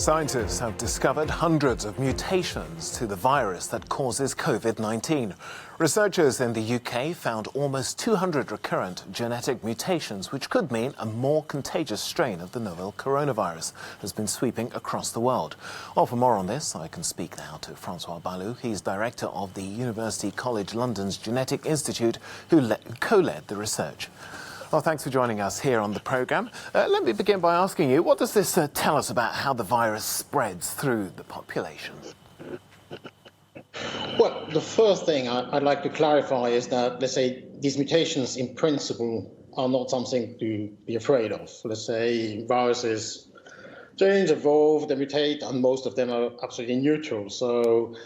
Scientists have discovered hundreds of mutations to the virus that causes COVID-19. Researchers in the UK found almost 200 recurrent genetic mutations, which could mean a more contagious strain of the novel coronavirus has been sweeping across the world. Well, for more on this, I can speak now to Francois Balou. He's director of the University College London's Genetic Institute, who co-led the research. Well, thanks for joining us here on the programme. Let me begin by asking you, what does this tell us about how the virus spreads through the population? Well, the first thing I'd like to clarify is that, let's say, these mutations in principle are not something to be afraid of. Let's say viruses change, evolve, they mutate, and most of them are absolutely neutral. So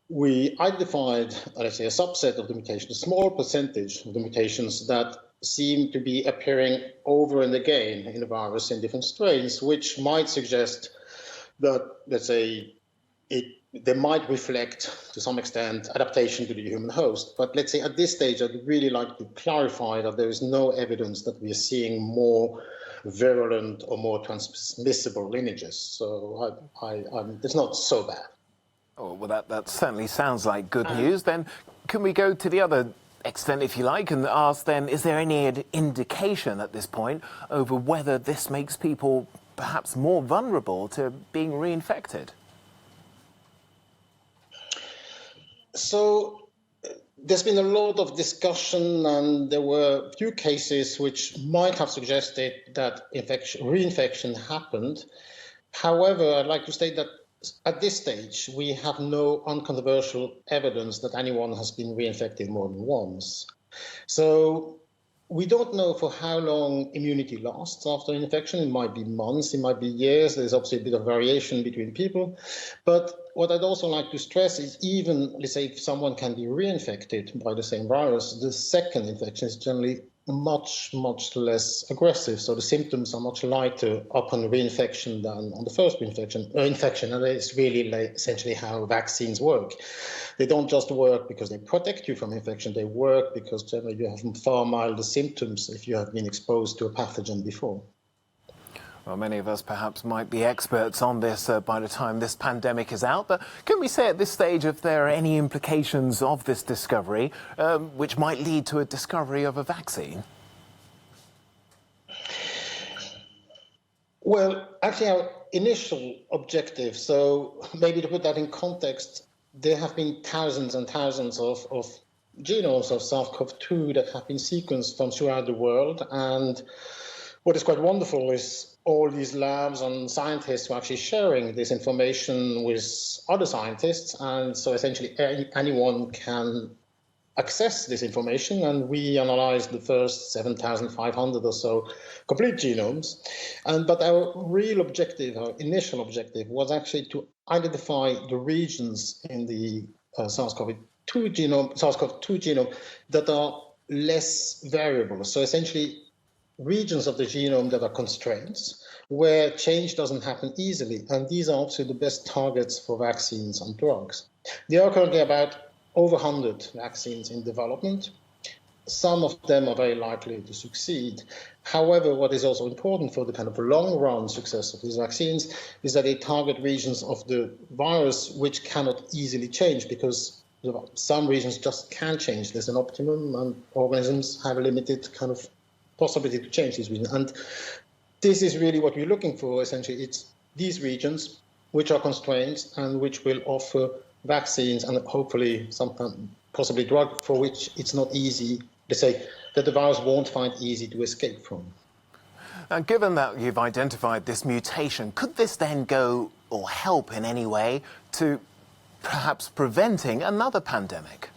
we identified, let's say, a subset of the mutations, a small percentage of the mutations that seem to be appearing over and again in the virus in different strains, which might suggest that, let's say, they might reflect to some extent adaptation to the human host. But let's say at this stage, I'd really like to clarify that there is no evidence that we are seeing more virulent or more transmissible lineages. So it's not so bad. Oh, well, that certainly sounds like good news. Then can we go to the other extent, if you like, and ask then, is there any indication at this point over whether this makes people perhaps more vulnerable to being reinfected? So there's been a lot of discussion, and there were a few cases which might have suggested that reinfection happened. However, I'd like to state that at this stage, we have no uncontroversial evidence that anyone has been reinfected more than once. So we don't know for how long immunity lasts after infection. It might be months, it might be years. There's obviously a bit of variation between people. But what I'd also like to stress is even, let's say, if someone can be reinfected by the same virus, the second infection is generally much less aggressive. So the symptoms are much lighter upon reinfection than on the first infection. And it's really essentially how vaccines work. They don't just work because they protect you from infection. They work because generally you have far milder symptoms if you have been exposed to a pathogen before. Well, many of us perhaps might be experts on this by the time this pandemic is out, but can we say at this stage if there are any implications of this discovery which might lead to a discovery of a vaccine? Well, actually our initial objective, so maybe to put that in context, there have been thousands and thousands of genomes of SARS-CoV-2 that have been sequenced from throughout the world, and what is quite wonderful is all these labs and scientists are actually sharing this information with other scientists. And so essentially anyone can access this information. And we analyzed the first 7,500 or so complete genomes. But our real objective, our initial objective, was actually to identify the regions in the SARS-CoV-2 genome that are less variable. So essentially, regions of the genome that are constraints, where change doesn't happen easily. And these are also the best targets for vaccines and drugs. There are currently about over 100 vaccines in development. Some of them are very likely to succeed. However, what is also important for the kind of long-run success of these vaccines is that they target regions of the virus which cannot easily change, because some regions just can't change. There's an optimum, and organisms have a limited kind of possibility to change these regions. And this is really what we're looking for, essentially. It's these regions which are constrained and which will offer vaccines and hopefully possibly drug for which it's not easy, to say, that the virus won't find easy to escape from. And given that you've identified this mutation, could this then go or help in any way to perhaps preventing another pandemic?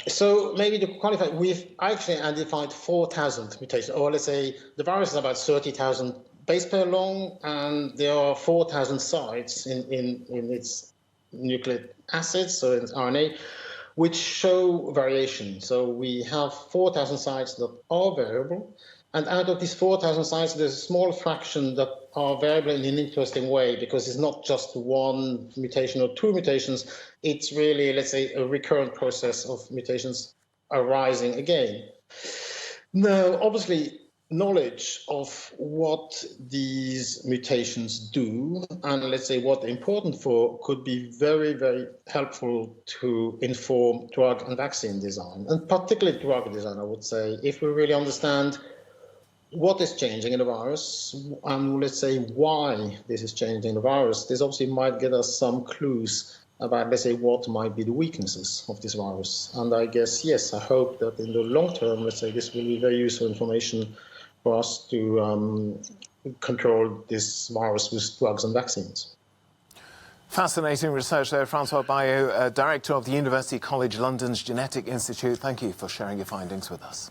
So maybe to qualify, we've actually identified 4,000 mutations, or let's say the virus is about 30,000 base pair long, and there are 4,000 sites in its nucleic acids, so in its RNA, which show variation. So we have 4,000 sites that are variable, and out of these 4,000 sites, there's a small fraction that are variable in an interesting way, because it's not just one mutation or two mutations. It's really, let's say, a recurrent process of mutations arising again. Now, obviously, knowledge of what these mutations do and let's say what they're important for could be very, very helpful to inform drug and vaccine design, and particularly drug design, I would say, if we really understand what is changing in the virus and let's say why this is changing the virus. This obviously might get us some clues about, let's say, what might be the weaknesses of this virus. And I guess, yes, I hope that in the long term, let's say, this will be very useful information for us to control this virus with drugs and vaccines. Fascinating research there, Francois Bayeux, Director of the University College London's Genetic Institute. Thank you for sharing your findings with us.